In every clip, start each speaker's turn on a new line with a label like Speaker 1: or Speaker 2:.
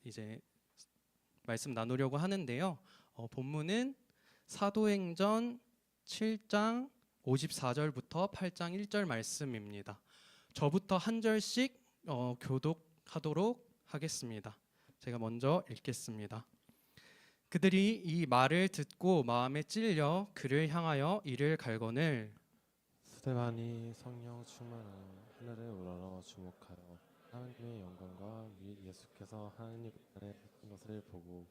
Speaker 1: 이제 말씀 나누려고 하는데요. 본문은 사도행전 7장 54절부터 8장 1절 말씀입니다. 저부터 한 절씩 교독하도록 하겠습니다. 제가 먼저 읽겠습니다. 그들이 이 말을 듣고 마음에 찔려 그를 향하여 이를 갈거늘
Speaker 2: 스데반이 성령 충만하여 하늘을 우러러 주목하여 하나님의 영광과 예수께서 하나님 아래 신 것을 보고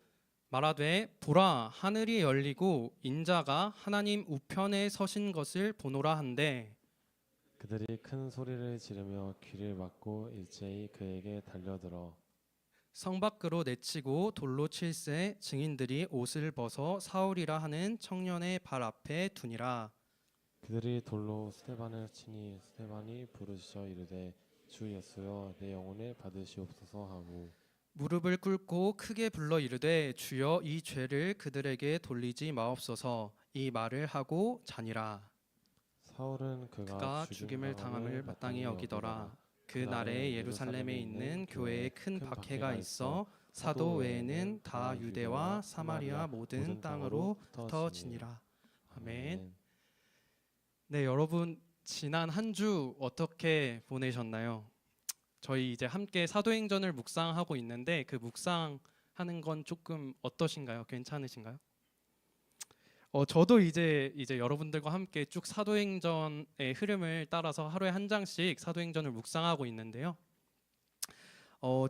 Speaker 1: 말하되 보라 하늘이 열리고 인자가 하나님 우편에 서신 것을 보노라 한데
Speaker 2: 그들이 큰 소리를 지르며 귀를 막고 일제히 그에게 달려들어
Speaker 1: 성 밖으로 내치고 돌로 칠세 증인들이 옷을 벗어 사울이라 하는 청년의 발 앞에 두니라.
Speaker 2: 그들이 돌로 스데반을 치니 스데반이 부르짖어 이르되 주 예수여 내 영혼을 받으시옵소서 하고
Speaker 1: 무릎을 꿇고 크게 불러 이르되 주여 이 죄를 그들에게 돌리지 마옵소서 이 말을 하고 자니라.
Speaker 2: 사울은
Speaker 1: 그가 죽임을 당함을 마땅히 여기더라. 그 날에 예루살렘에 있는 교회에 큰 박해가 있어 사도 외에는 다 유대와 사마리아 모든 땅으로 흩어지니라. 아멘. 네, 여러분 지난 한 주 어떻게 보내셨나요? 저희 이제 함께 사도행전을 묵상하고 있는데 그 묵상하는 건 조금 어떠신가요? 괜찮으신가요? 저도 이제 여러분들과 함께 쭉 사도행전의 흐름을 따라서 하루에 한 장씩 사도행전을 묵상하고 있는데요.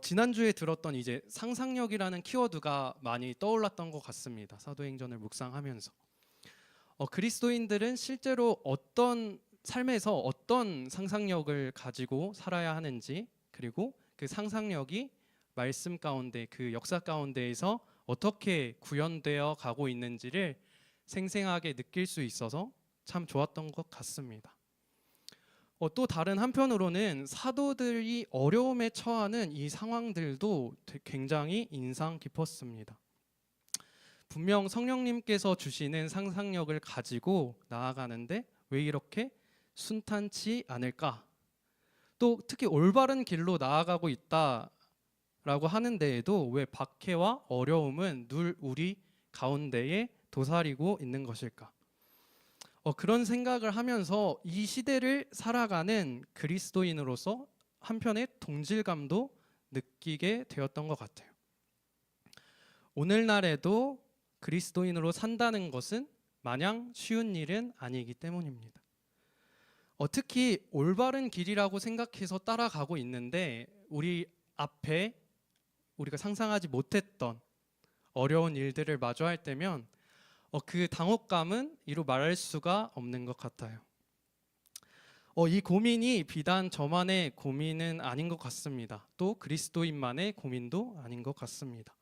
Speaker 1: 지난주에 들었던 이제 상상력이라는 키워드가 많이 떠올랐던 것 같습니다. 사도행전을 묵상하면서. 그리스도인들은 실제로 어떤 삶에서 어떤 상상력을 가지고 살아야 하는지, 그리고 그 상상력이 말씀 가운데, 그 역사 가운데에서 어떻게 구현되어 가고 있는지를 생생하게 느낄 수 있어서 참 좋았던 것 같습니다. 또 다른 한편으로는 사도들이 어려움에 처하는 이 상황들도 굉장히 인상 깊었습니다. 분명 성령님께서 주시는 상상력을 가지고 나아가는데 왜 이렇게 순탄치 않을까? 또 특히 올바른 길로 나아가고 있다라고 하는데에도 왜 박해와 어려움은 늘 우리 가운데에 도사리고 있는 것일까? 그런 생각을 하면서 이 시대를 살아가는 그리스도인으로서 한편의 동질감도 느끼게 되었던 것 같아요. 오늘날에도 그리스도인으로 산다는 것은 마냥 쉬운 일은 아니기 때문입니다. 특히 올바른 길이라고 생각해서 따라가고 있는데 우리 앞에 우리가 상상하지 못했던 어려운 일들을 마주할 때면 그 당혹감은 이루 말할 수가 없는 것 같아요. 이 고민이 비단 저만의 고민은 아닌 것 같습니다. 또 그리스도인만의 고민도 아닌 것 같습니다.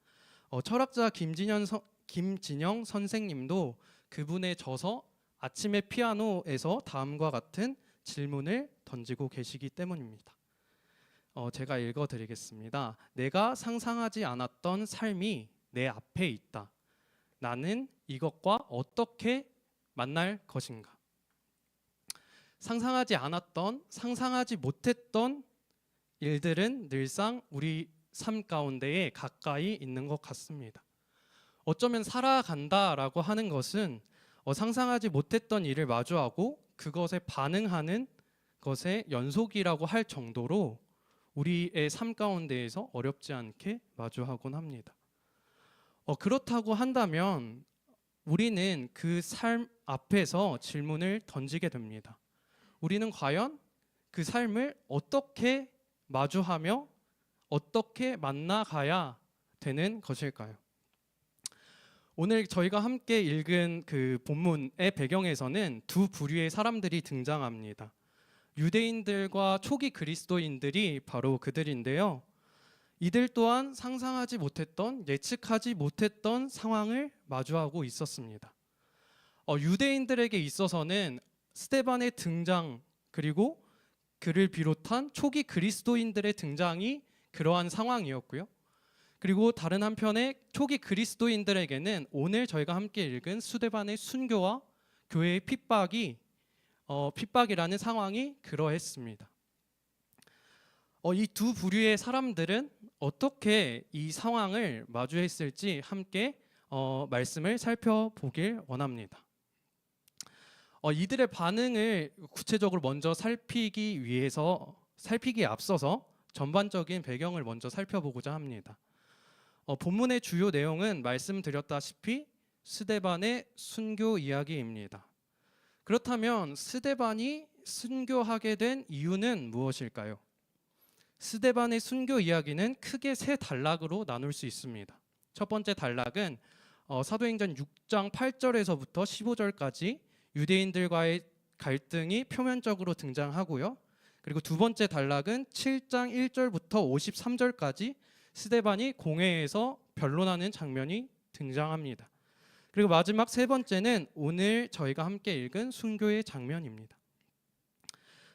Speaker 1: 철학자 김진영 선생님도 그분의 저서 아침의 피아노에서 다음과 같은 질문을 던지고 계시기 때문입니다. 제가 읽어드리겠습니다. 내가 상상하지 않았던 삶이 내 앞에 있다. 나는 이것과 어떻게 만날 것인가? 상상하지 않았던, 상상하지 못했던 일들은 늘상 우리 삶 가운데에 가까이 있는 것 같습니다. 어쩌면 살아간다라고 하는 것은 상상하지 못했던 일을 마주하고 그것에 반응하는 것의 연속이라고 할 정도로 우리의 삶 가운데에서 어렵지 않게 마주하곤 합니다. 그렇다고 한다면 우리는 그 삶 앞에서 질문을 던지게 됩니다. 우리는 과연 그 삶을 어떻게 마주하며 어떻게 만나가야 되는 것일까요? 오늘 저희가 함께 읽은 그 본문의 배경에서는 두 부류의 사람들이 등장합니다. 유대인들과 초기 그리스도인들이 바로 그들인데요. 이들 또한 상상하지 못했던, 예측하지 못했던 상황을 마주하고 있었습니다. 유대인들에게 있어서는 스데반의 등장 그리고 그를 비롯한 초기 그리스도인들의 등장이 그러한 상황이었고요. 그리고 다른 한편에 초기 그리스도인들에게는 오늘 저희가 함께 읽은 스데반의 순교와 교회의 핍박이라는 상황이 그러했습니다. 이 두 부류의 사람들은 어떻게 이 상황을 마주했을지 함께 말씀을 살펴보길 원합니다. 이들의 반응을 구체적으로 먼저 살피기에 앞서서 전반적인 배경을 먼저 살펴보고자 합니다. 본문의 주요 내용은 말씀드렸다시피 스데반의 순교 이야기입니다. 그렇다면 스데반이 순교하게 된 이유는 무엇일까요? 스데반의 순교 이야기는 크게 세 단락으로 나눌 수 있습니다. 첫 번째 단락은 사도행전 6장 8절에서부터 15절까지 유대인들과의 갈등이 표면적으로 등장하고요. 그리고 두 번째 단락은 7장 1절부터 53절까지 스데반이 공회에서 변론하는 장면이 등장합니다. 그리고 마지막 세 번째는 오늘 저희가 함께 읽은 순교의 장면입니다.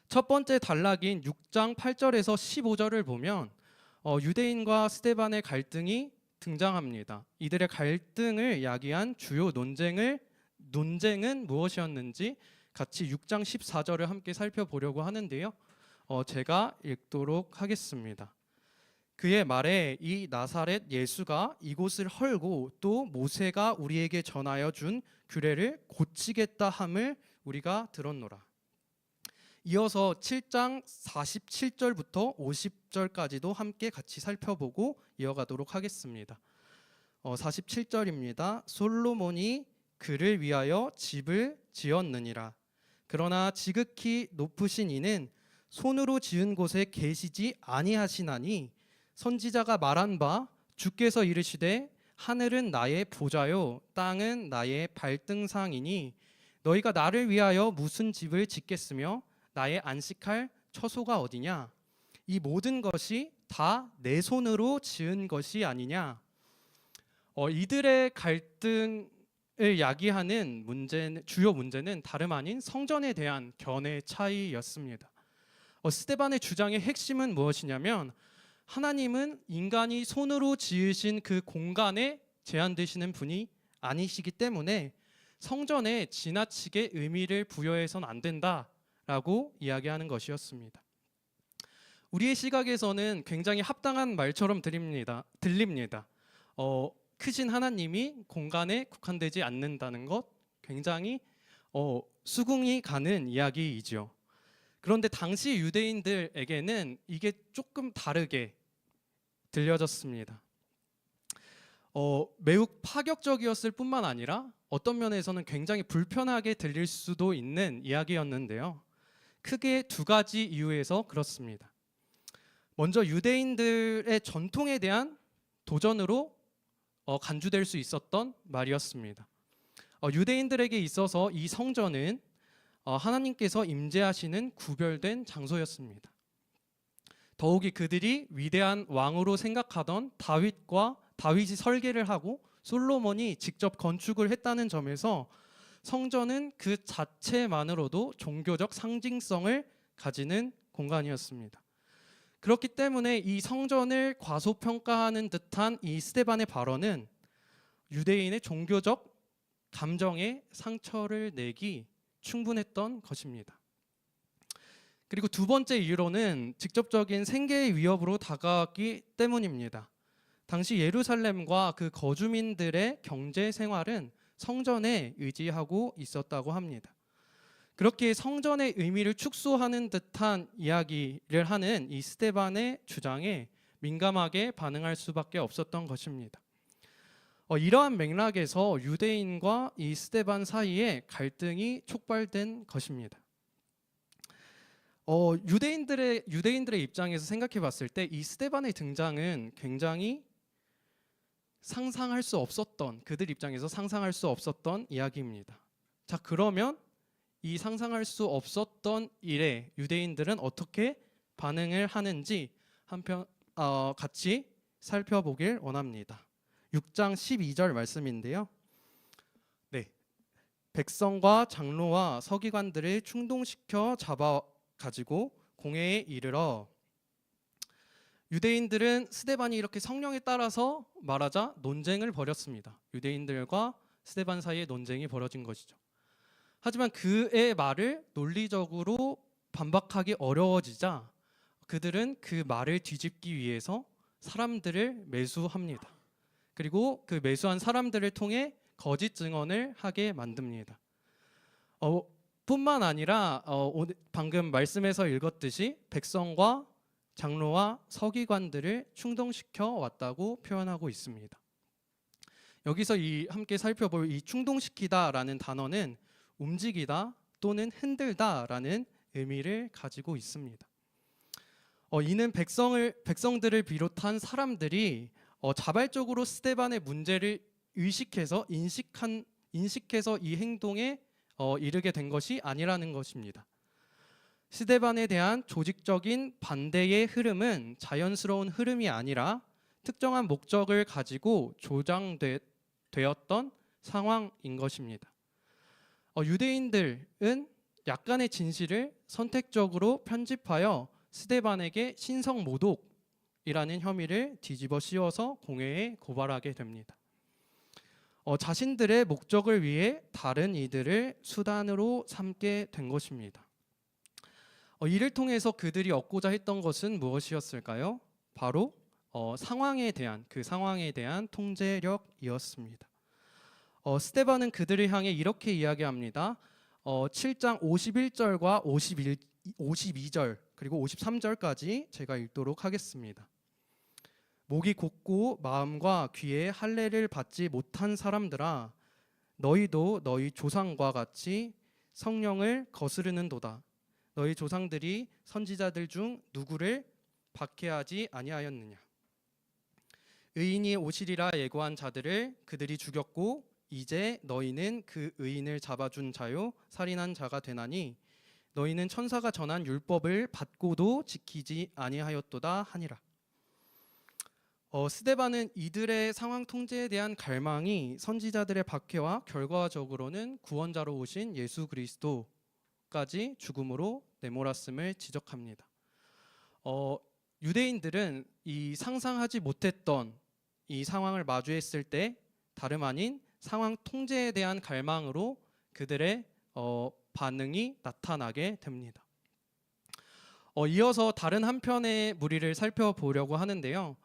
Speaker 1: 첫 번째 단락인 6장 8절에서 15절을 보면 유대인과 스데반의 갈등이 등장합니다. 이들의 갈등을 야기한 주요 논쟁은 무엇이었는지 같이 6장 14절을 함께 살펴보려고 하는데요. 제가 읽도록 하겠습니다. 그의 말에 이 나사렛 예수가 이곳을 헐고 또 모세가 우리에게 전하여 준 규례를 고치겠다 함을 우리가 들었노라. 이어서 7장 47절부터 50절까지도 함께 같이 살펴보고 이어가도록 하겠습니다. 47절입니다. 솔로몬이 그를 위하여 집을 지었느니라. 그러나 지극히 높으신 이는 손으로 지은 곳에 계시지 아니하시나니 선지자가 말한 바 주께서 이르시되 하늘은 나의 보좌요 땅은 나의 발등상이니 너희가 나를 위하여 무슨 집을 짓겠으며 나의 안식할 처소가 어디냐? 이 모든 것이 다 내 손으로 지은 것이 아니냐? 이들의 갈등을 야기하는 주요 문제는 다름 아닌 성전에 대한 견해 차이였습니다. 스데반의 주장의 핵심은 무엇이냐면 하나님은 인간이 손으로 지으신 그 공간에 제한되시는 분이 아니시기 때문에 성전에 지나치게 의미를 부여해서는 안 된다라고 이야기하는 것이었습니다. 우리의 시각에서는 굉장히 합당한 말처럼 들립니다. 크신 하나님이 공간에 국한되지 않는다는 것 굉장히 수긍이 가는 이야기이죠. 그런데 당시 유대인들에게는 이게 조금 다르게 들려졌습니다. 매우 파격적이었을 뿐만 아니라 어떤 면에서는 굉장히 불편하게 들릴 수도 있는 이야기였는데요. 크게 두 가지 이유에서 그렇습니다. 먼저 유대인들의 전통에 대한 도전으로 간주될 수 있었던 말이었습니다. 유대인들에게 있어서 이 성전은 하나님께서 임재하시는 구별된 장소였습니다. 더욱이 그들이 위대한 왕으로 생각하던 다윗이 설계를 하고 솔로몬이 직접 건축을 했다는 점에서 성전은 그 자체만으로도 종교적 상징성을 가지는 공간이었습니다. 그렇기 때문에 이 성전을 과소평가하는 듯한 이 스데반의 발언은 유대인의 종교적 감정에 상처를 내기 충분했던 것입니다. 그리고 두 번째 이유로는 직접적인 생계의 위협으로 다가왔기 때문입니다. 당시 예루살렘과 그 거주민들의 경제 생활은 성전에 의지하고 있었다고 합니다. 그렇게 성전의 의미를 축소하는 듯한 이야기를 하는 이 스데반의 주장에 민감하게 반응할 수밖에 없었던 것입니다. 이러한 맥락에서 유대인과 이 스데반 사이에 갈등이 촉발된 것입니다. 유대인들의 입장에서 생각해 봤을 때 이 스데반의 등장은 굉장히 그들 입장에서 상상할 수 없었던 이야기입니다. 자, 그러면 이 상상할 수 없었던 일에 유대인들은 어떻게 반응을 하는지 같이 살펴보길 원합니다. 6장 12절 말씀인데요. 네, 백성과 장로와 서기관들을 충동시켜 잡아가지고 공회에 이르러 유대인들은 스데반이 이렇게 성령에 따라서 말하자 논쟁을 벌였습니다. 유대인들과 스데반 사이에 논쟁이 벌어진 것이죠. 하지만 그의 말을 논리적으로 반박하기 어려워지자 그들은 그 말을 뒤집기 위해서 사람들을 매수합니다. 그리고 그 매수한 사람들을 통해 거짓 증언을 하게 만듭니다. 뿐만 아니라 방금 말씀에서 읽었듯이 백성과 장로와 서기관들을 충동시켜 왔다고 표현하고 있습니다. 여기서 함께 살펴볼 이 충동시키다라는 단어는 움직이다 또는 흔들다라는 의미를 가지고 있습니다. 이는 백성들을 비롯한 사람들이 자발적으로 스데반의 문제를 의식해서 인식해서 이 행동에 이르게 된 것이 아니라는 것입니다. 스데반에 대한 조직적인 반대의 흐름은 자연스러운 흐름이 아니라 특정한 목적을 가지고 조장되었던 상황인 것입니다. 유대인들은 약간의 진실을 선택적으로 편집하여 스데반에게 신성 모독이라는 혐의를 뒤집어 씌워서 공회에 고발하게 됩니다. 자신들의 목적을 위해 다른 이들을 수단으로 삼게 된 것입니다. 이를 통해서 그들이 얻고자 했던 것은 무엇이었을까요? 바로 상황에 대한 통제력이었습니다. 스데반은 그들을 향해 이렇게 이야기합니다. 7장 51절과 52절 그리고 53절까지 제가 읽도록 하겠습니다. 목이 곧고 마음과 귀에 할례를 받지 못한 사람들아, 너희도 너희 조상과 같이 성령을 거스르는도다. 너희 조상들이 선지자들 중 누구를 박해하지 아니하였느냐. 의인이 오시리라 예고한 자들을 그들이 죽였고 이제 너희는 그 의인을 잡아준 자요 살인한 자가 되나니 너희는 천사가 전한 율법을 받고도 지키지 아니하였도다 하니라. 스데반은 이들의 상황 통제에 대한 갈망이 선지자들의 박해와 결과적으로는 구원자로 오신 예수 그리스도까지 죽음으로 내몰았음을 지적합니다. 유대인들은 이 상상하지 못했던 이 상황을 마주했을 때 다름 아닌 상황 통제에 대한 갈망으로 그들의 반응이 나타나게 됩니다. 이어서 다른 한편의 무리를 살펴보려고 하는데요.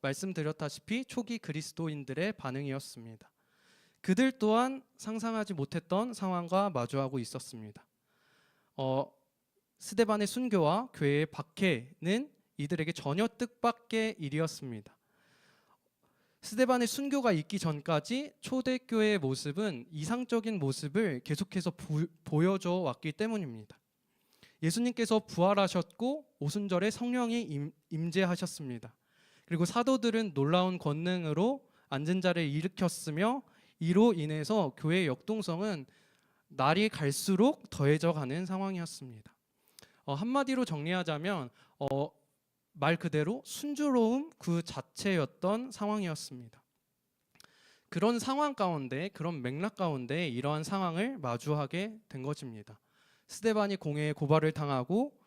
Speaker 1: 말씀드렸다시피 초기 그리스도인들의 반응이었습니다. 그들 또한 상상하지 못했던 상황과 마주하고 있었습니다. 스데반의 순교와 교회의 박해는 이들에게 전혀 뜻밖의 일이었습니다. 스데반의 순교가 있기 전까지 초대교회의 모습은 이상적인 모습을 계속해서 보여줘 왔기 때문입니다. 예수님께서 부활하셨고 오순절에 성령이 임재하셨습니다. 그리고 사도들은 놀라운 권능으로 앉은 자를 일으켰으며 이로 인해서 교회의 역동성은 날이 갈수록 더해져 가는 상황이었습니다. 한마디로 정리하자면 말 그대로 순조로움 그 자체였던 상황이었습니다. 그런 상황 가운데, 그런 맥락 가운데 이러한 상황을 마주하게 된 것입니다. 스데반이 공회에 고발을 당하고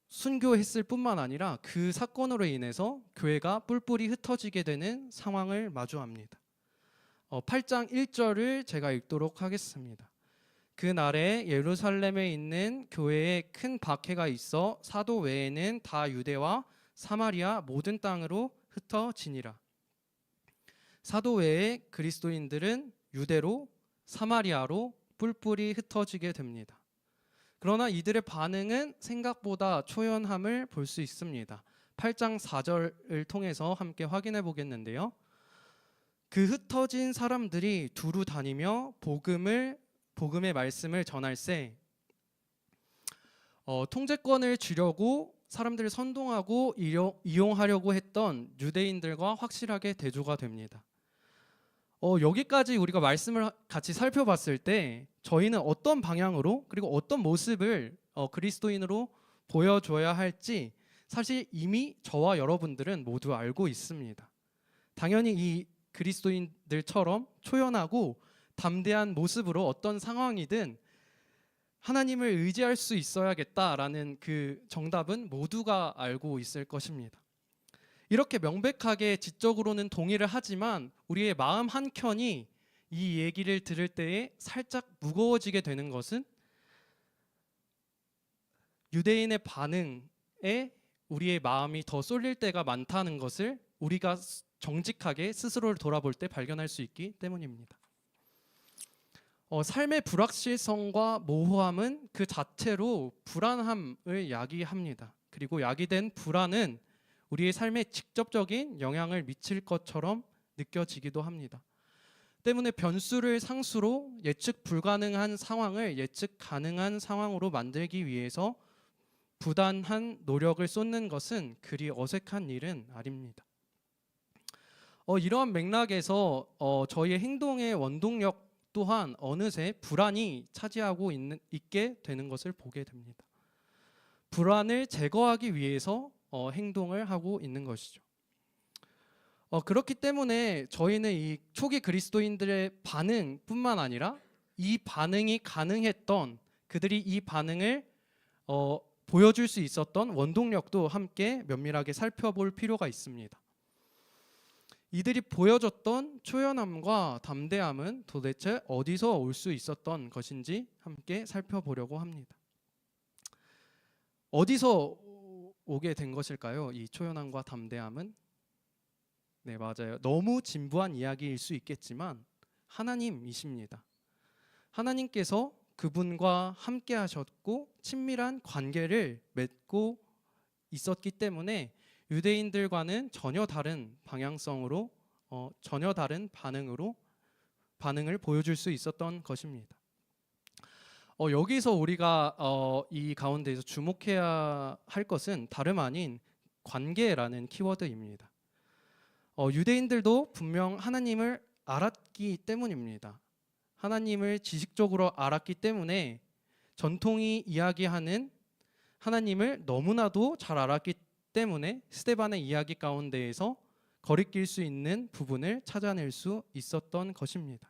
Speaker 1: 순교했을 뿐만 아니라 그 사건으로 인해서 교회가 뿔뿔이 흩어지게 되는 상황을 마주합니다. 8장 1절을 제가 읽도록 하겠습니다. 그 날에 예루살렘에 있는 교회에 큰 박해가 있어 사도 외에는 다 유대와 사마리아 모든 땅으로 흩어지니라. 사도 외의 그리스도인들은 유대로 사마리아로 뿔뿔이 흩어지게 됩니다. 그러나 이들의 반응은 생각보다 초연함을 볼 수 있습니다. 8장 4절을 통해서 함께 확인해 보겠는데요. 그 흩어진 사람들이 두루 다니며 복음의 말씀을 전할세 통제권을 쥐려고 사람들을 선동하고 이용하려고 했던 유대인들과 확실하게 대조가 됩니다. 여기까지 우리가 말씀을 같이 살펴봤을 때 저희는 어떤 방향으로 그리고 어떤 모습을 그리스도인으로 보여줘야 할지 사실 이미 저와 여러분들은 모두 알고 있습니다. 당연히 이 그리스도인들처럼 초연하고 담대한 모습으로 어떤 상황이든 하나님을 의지할 수 있어야겠다라는 그 정답은 모두가 알고 있을 것입니다. 이렇게 명백하게 지적으로는 동의를 하지만 우리의 마음 한켠이 이 얘기를 들을 때에 살짝 무거워지게 되는 것은 유대인의 반응에 우리의 마음이 더 쏠릴 때가 많다는 것을 우리가 정직하게 스스로를 돌아볼 때 발견할 수 있기 때문입니다. 삶의 불확실성과 모호함은 그 자체로 불안함을 야기합니다. 그리고 야기된 불안은 우리의 삶에 직접적인 영향을 미칠 것처럼 느껴지기도 합니다. 때문에 변수를 상수로 예측 불가능한 상황을 예측 가능한 상황으로 만들기 위해서 부단한 노력을 쏟는 것은 그리 어색한 일은 아닙니다. 이러한 맥락에서 저희의 행동의 원동력 또한 어느새 불안이 차지하고 있게 되는 것을 보게 됩니다. 불안을 제거하기 위해서 행동을 하고 있는 것이죠. 그렇기 때문에 저희는 이 초기 그리스도인들의 반응뿐만 아니라 이 반응이 가능했던 그들이 이 반응을 보여줄 수 있었던 원동력도 함께 면밀하게 살펴볼 필요가 있습니다. 이들이 보여줬던 초연함과 담대함은 도대체 어디서 올 수 있었던 것인지 함께 살펴보려고 합니다. 어디서 오게 된 것일까요? 이 초연함과 담대함은? 네, 맞아요. 너무 진부한 이야기일 수 있겠지만 하나님이십니다. 하나님께서 그분과 함께 하셨고 친밀한 관계를 맺고 있었기 때문에 유대인들과는 전혀 다른 방향성으로 전혀 다른 반응을 보여줄 수 있었던 것입니다. 여기서 우리가 이 가운데에서 주목해야 할 것은 다름 아닌 관계라는 키워드입니다. 유대인들도 분명 하나님을 알았기 때문입니다. 하나님을 지식적으로 알았기 때문에 전통이 이야기하는 하나님을 너무나도 잘 알았기 때문에 스데반의 이야기 가운데에서 거리낄 수 있는 부분을 찾아낼 수 있었던 것입니다.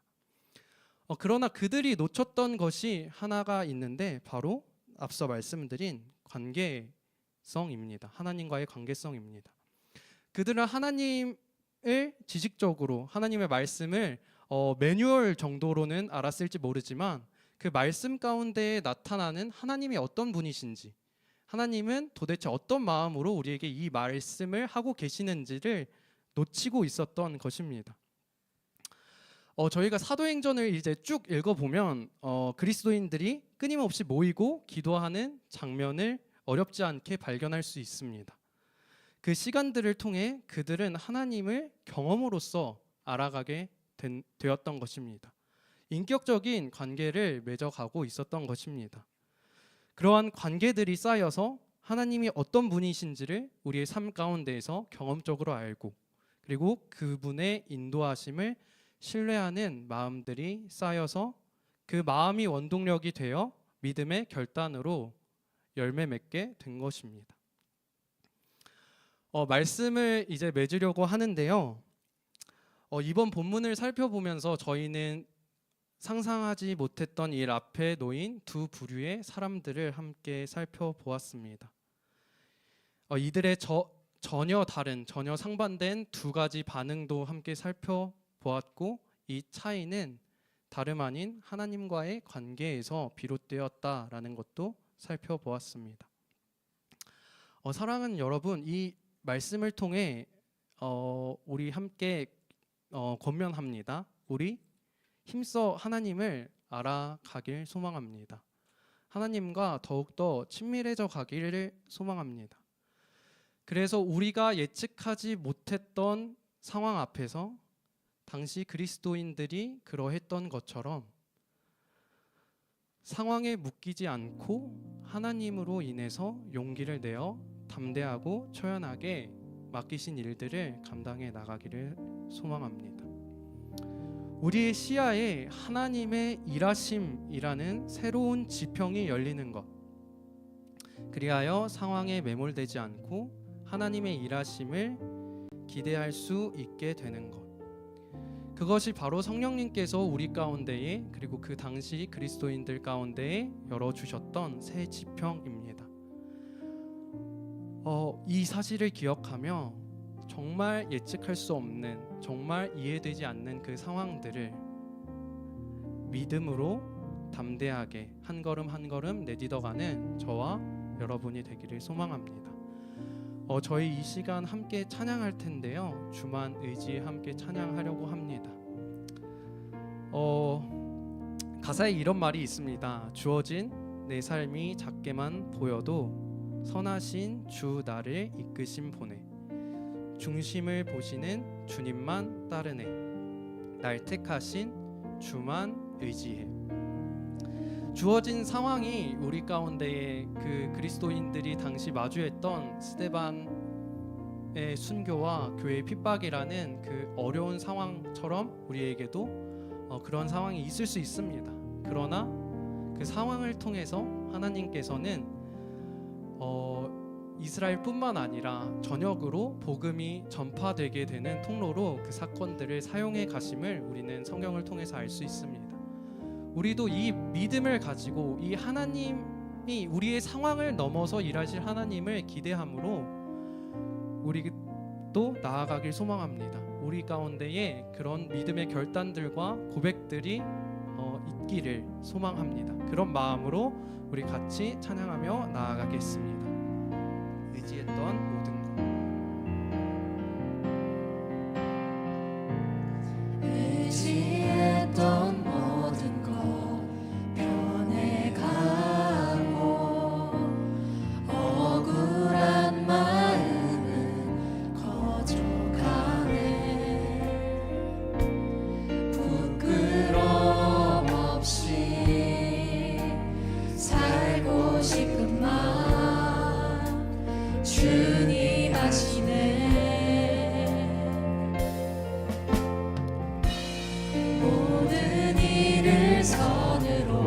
Speaker 1: 그러나 그들이 놓쳤던 것이 하나가 있는데 바로 앞서 말씀드린 관계성입니다. 하나님과의 관계성입니다. 그들은 하나님을 지식적으로 하나님의 말씀을 매뉴얼 정도로는 알았을지 모르지만 그 말씀 가운데에 나타나는 하나님이 어떤 분이신지, 하나님은 도대체 어떤 마음으로 우리에게 이 말씀을 하고 계시는지를 놓치고 있었던 것입니다. 저희가 사도행전을 이제 쭉 읽어보면 그리스도인들이 끊임없이 모이고 기도하는 장면을 어렵지 않게 발견할 수 있습니다. 그 시간들을 통해 그들은 하나님을 경험으로써 알아가게 되었던 것입니다. 인격적인 관계를 맺어가고 있었던 것입니다. 그러한 관계들이 쌓여서 하나님이 어떤 분이신지를 우리의 삶 가운데에서 경험적으로 알고 그리고 그분의 인도하심을 신뢰하는 마음들이 쌓여서 그 마음이 원동력이 되어 믿음의 결단으로 열매 맺게 된 것입니다. 말씀을 이제 맺으려고 하는데요. 이번 본문을 살펴보면서 저희는 상상하지 못했던 일 앞에 놓인 두 부류의 사람들을 함께 살펴보았습니다. 이들의 전혀 다른, 전혀 상반된 두 가지 반응도 함께 살펴보았고 이 차이는 다름 아닌 하나님과의 관계에서 비롯되었다라는 것도 살펴보았습니다. 사랑하는 여러분, 이 말씀을 통해 우리 함께 권면합니다. 우리 힘써 하나님을 알아가길 소망합니다. 하나님과 더욱더 친밀해져 가기를 소망합니다. 그래서 우리가 예측하지 못했던 상황 앞에서 당시 그리스도인들이 그러했던 것처럼 상황에 묶이지 않고 하나님으로 인해서 용기를 내어 담대하고 초연하게 맡기신 일들을 감당해 나가기를 소망합니다. 우리의 시야에 하나님의 일하심이라는 새로운 지평이 열리는 것, 그리하여 상황에 매몰되지 않고 하나님의 일하심을 기대할 수 있게 되는 것, 그것이 바로 성령님께서 우리 가운데에 그리고 그 당시 그리스도인들 가운데에 열어주셨던 새 지평입니다. 이 사실을 기억하며 정말 예측할 수 없는, 정말 이해되지 않는 그 상황들을 믿음으로 담대하게 한 걸음 한 걸음 내딛어가는 저와 여러분이 되기를 소망합니다. 저희 이 시간 함께 찬양할 텐데요. 주만 의지에 함께 찬양하려고 합니다. 가사에 이런 말이 있습니다. 주어진 내 삶이 작게만 보여도 선하신 주 나를 이끄심 보내. 중심을 보시는 주님만 따르네. 날 택하신 주만 의지해. 주어진 상황이 우리 가운데에 그 그리스도인들이 당시 마주했던 스데반의 순교와 교회의 핍박이라는 그 어려운 상황처럼 우리에게도 그런 상황이 있을 수 있습니다. 그러나 그 상황을 통해서 하나님께서는 이스라엘뿐만 아니라 전역으로 복음이 전파되게 되는 통로로 그 사건들을 사용해 가심을 우리는 성경을 통해서 알 수 있습니다. 우리도 이 믿음을 가지고 이 하나님이 우리의 상황을 넘어서 일하실 하나님을 기대함으로 우리도 나아가길 소망합니다. 우리 가운데에 그런 믿음의 결단들과 고백들이 있기를 소망합니다. 그런 마음으로 우리 같이 찬양하며 나아가겠습니다. 의지했던 모든 것,
Speaker 3: 의지했던 모든 것 변해가고 억울한 마음은 거져가네. 부끄러움 없이 살고 싶은 마음 주님 아시네. 모든 일을 선으로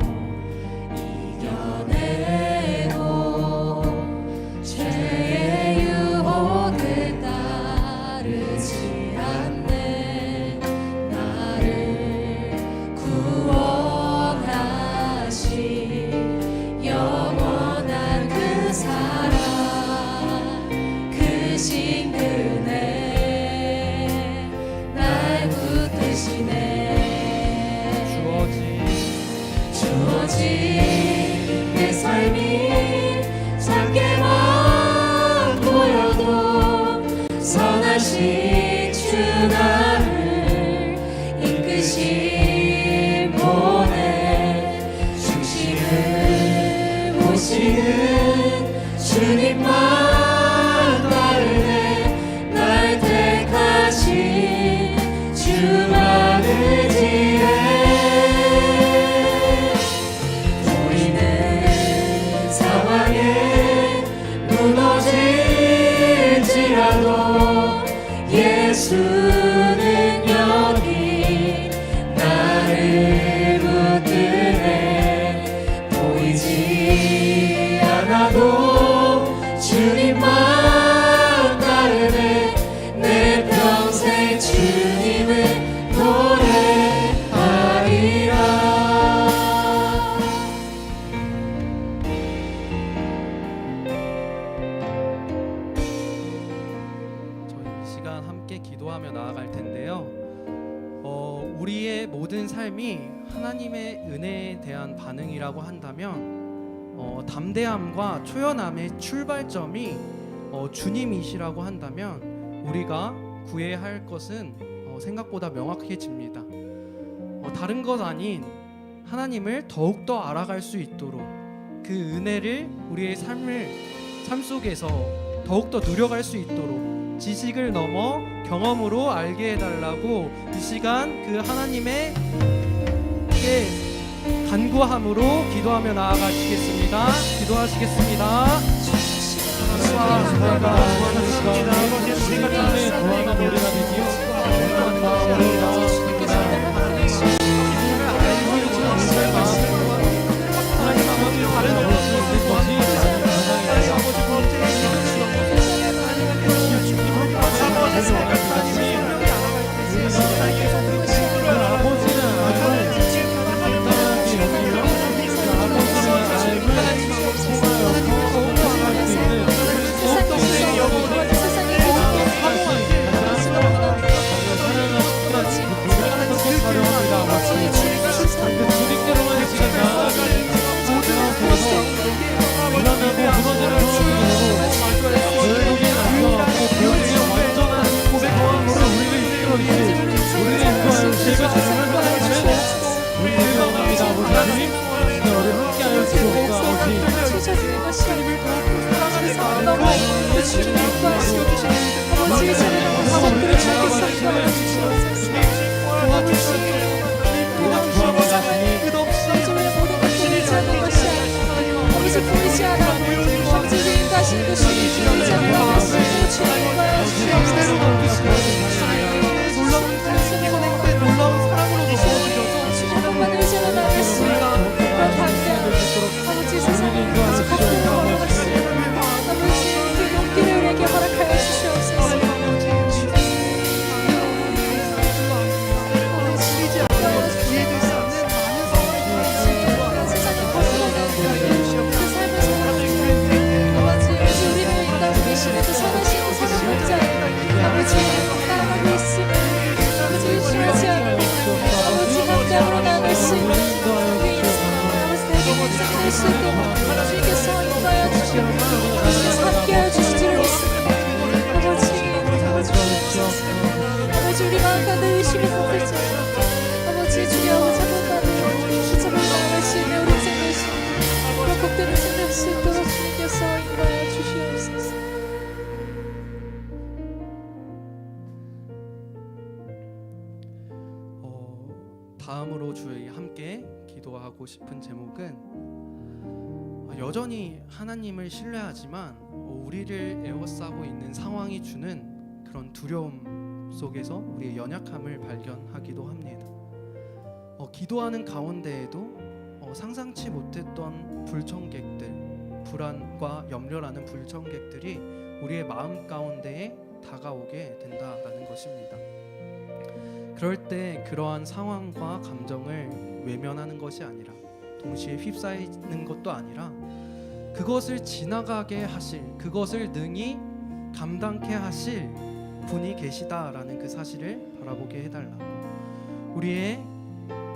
Speaker 3: 이겨내고 죄의 유혹을 따르지 않네. 나를 구원하신 영원한 그 사랑 크신 그네 날 붙드시네. 주어진 내 삶이 작게만 보여도 선하신 주 나를 이끄심 보내. 중심을 보시는 주님만 따르네. 날 택하신 주만 의지해. 보이는 상황에 무너질지라도 예수는 여기 나를 붙드네. 보이지 않아도 주님만 따르네. 내 평생 주님을 노래하리라.
Speaker 1: 저희 이 시간 함께 기도하며 나아갈 텐데요. 우리의 모든 삶이 하나님의 은혜에 대한 반응이라고 한다면 담대함과 초연함의 출발점이 주님이시라고 한다면 우리가 구해야 할 것은 생각보다 명확해집니다. 다른 것 아닌 하나님을 더욱더 알아갈 수 있도록 그 은혜를 우리의 삶 속에서 더욱더 누려갈 수 있도록 지식을 넘어 경험으로 알게 해달라고 이 시간 그 하나님의 간구함으로 기도하며 나아가시겠습니다. 기도하시겠습니다. 다음으로 저희 함께 기도하고 싶은 제목은 여전히 하나님을 신뢰하지만 우리를 에워싸고 있는 상황이 주는 그런 두려움 속에서 우리의 연약함을 발견하기도 합니다. 기도하는 가운데에도 상상치 못했던 불청객들, 불안과 염려라는 불청객들이 우리의 마음 가운데에 다가오게 된다라는 것입니다. 그럴 때 그러한 상황과 감정을 외면하는 것이 아니라, 동시에 휩싸이는 것도 아니라, 그것을 지나가게 하실, 그것을 능히 감당케 하실 분이 계시다라는 그 사실을 바라보게 해달라고, 우리의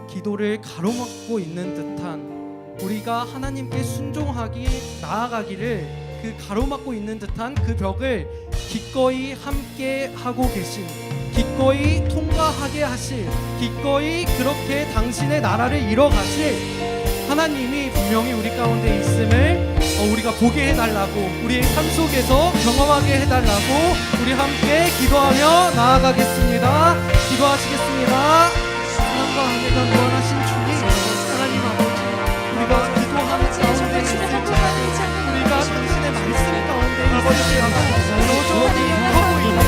Speaker 1: 기도를 가로막고 있는 듯한, 우리가 하나님께 순종하기 나아가기를 그 가로막고 있는 듯한 그 벽을 기꺼이 함께 하고 계신, 기꺼이 통과하게 하실, 기꺼이 그렇게 당신의 나라를 이뤄가실 하나님이 분명히 우리 가운데 있음을 우리가 보게 해달라고, 우리의 삶 속에서 경험하게 해달라고 우리 함께 기도하며 나아가겠습니다. 기도하시겠습니다. 사랑과 은혜가 무한하신 주님, 하나님 아버지, 우리가 기도하는 가운데 있을 때 우리가 당신의 말씀 가운데 있을 때마다 여전히 하고 있는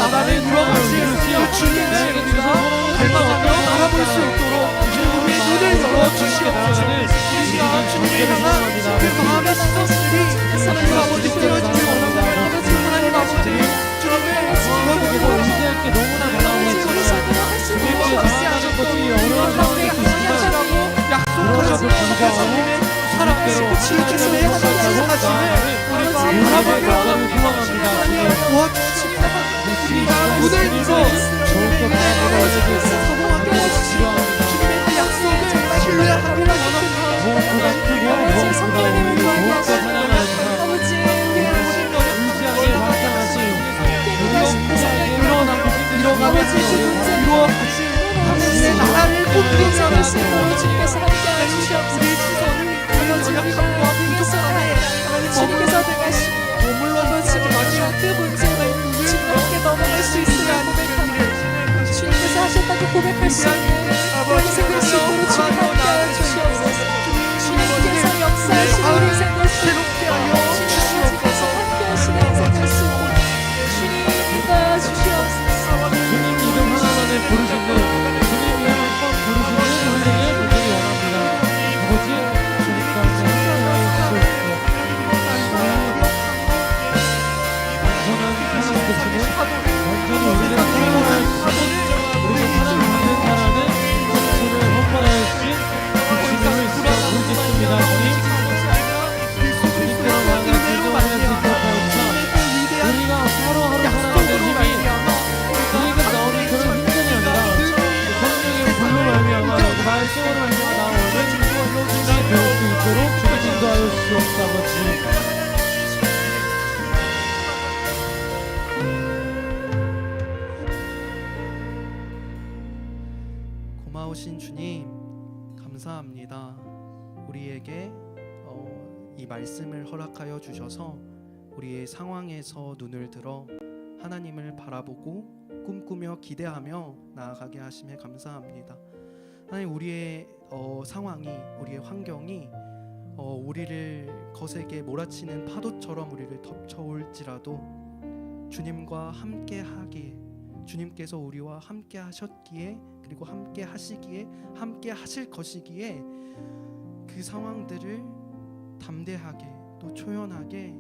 Speaker 1: 나라를 이루어가실 주님을 우리가 닮아가며 바라볼 수 있도록 우리의 눈을 열어주시옵소서. 우리가 주님을 향한 그 마음의 시선들이 하나님 아버지 되어지길 원합니다. 하나님 아버지, 주님을
Speaker 2: 의지할 게 너무나 많아가지고 주님께 나아가는 것이 어려운 상황이 있으시다고
Speaker 1: 약속하셨고 주님의 사랑으로 주님의 하나님의 하심을 우리가 바라보며 하나님 도와주시옵소서. 우리가 눈을 들어 주님의 은혜를 사모하게 해주시고 주님의 그 약속을 신뢰하기를 원합니다.
Speaker 3: 성령님을 구하시고 아버지 우리의 모든 것을
Speaker 1: 이뤄가면서 이루어가실 당신의 나라를 꿈꾸는
Speaker 3: 주님께서 함께하여 주시옵소서.
Speaker 1: 우리의 시선을
Speaker 3: 아버지 우리가 부족함에 주님께서 등하시고 아버지 우리가 그 문제를 주님께 넘어갈 수 있으라 고백하며 주님께서 하셨다고 고백할 수 있는 그런 생을 수 있도록 주님 함께하여 주시옵소서. 주님께서 역사하시는 우리 생을 수 있게 하여 주시옵소서. 함께하시는 생을 수 주님 인도하여 주시옵소서.
Speaker 2: 주님 이름 하나만을 부르시는 주님 이름 한번 부르시는 은혜를 보기 원합니다. 아버지 주님 가운데 함께하여 주시옵소서. 완전한 하나님 되시는 완전히 우리를 사랑하시는 우리가 사랑받는 자라는 성취를 헌신하신 그 주님을 부르겠습니다. 주님 주님께로 나아가 진정하여 주시옵소서. 우리가 하루하루 살아가는 힘이 우리가 나오는 그런 힘들이 아니라 성령의 불로 말미암아 말씀으로 말미암아 나오는 힘이 되어 수 있도록 주님 인도하여 주시옵소서. 아버지
Speaker 1: 고마우신 주님, 감사합니다. 우리에게 이 말씀을 허락하여 주셔서 우리의 상황에서 눈을 들어 하나님을 바라보고 꿈꾸며 기대하며 나아가게 하심에 감사합니다. 하나님, 우리의 상황이, 우리의 환경이 우리를 거세게 몰아치는 파도처럼 우리를 덮쳐올지라도 주님과 함께하기에, 주님께서 우리와 함께 하셨기에, 그리고 함께 하시기에, 함께 하실 것이기에 그 상황들을 담대하게 또 초연하게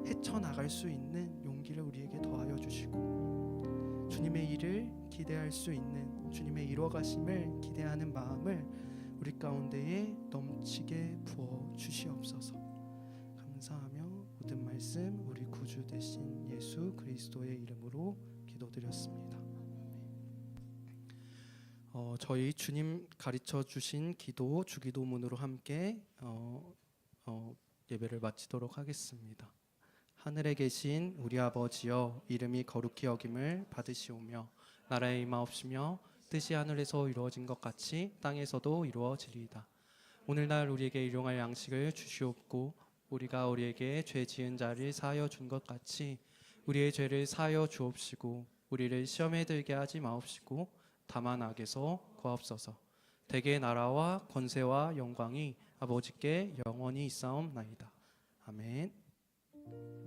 Speaker 1: 헤쳐나갈 수 있는 용기를 우리에게 더하여 주시고 주님의 일을 기대할 수 있는, 주님의 이뤄가심을 기대하는 마음을 우리 가운데에 넘치게 부어 주시옵소서. 감사하며 모든 말씀 우리 구주 되신 예수 그리스도의 이름으로 기도드렸습니다. 저희 주님 가르쳐 주신 기도 주기도문으로 함께 예배를 마치도록 하겠습니다. 하늘에 계신 우리 아버지여, 이름이 거룩히 여김을 받으시오며 나라의 임하옵시며 뜻이 하늘에서 이루어진 것 같이 땅에서도 이루어지리이다. 오늘날 우리에게 일용할 양식을 주시옵고 우리가 우리에게 죄 지은 자를 사하여 준 것 같이 우리의 죄를 사하여 주옵시고 우리를 시험에 들게 하지 마옵시고 다만 악에서 구하옵소서. 대개 나라와 권세와 영광이 아버지께 영원히 있사옵나이다.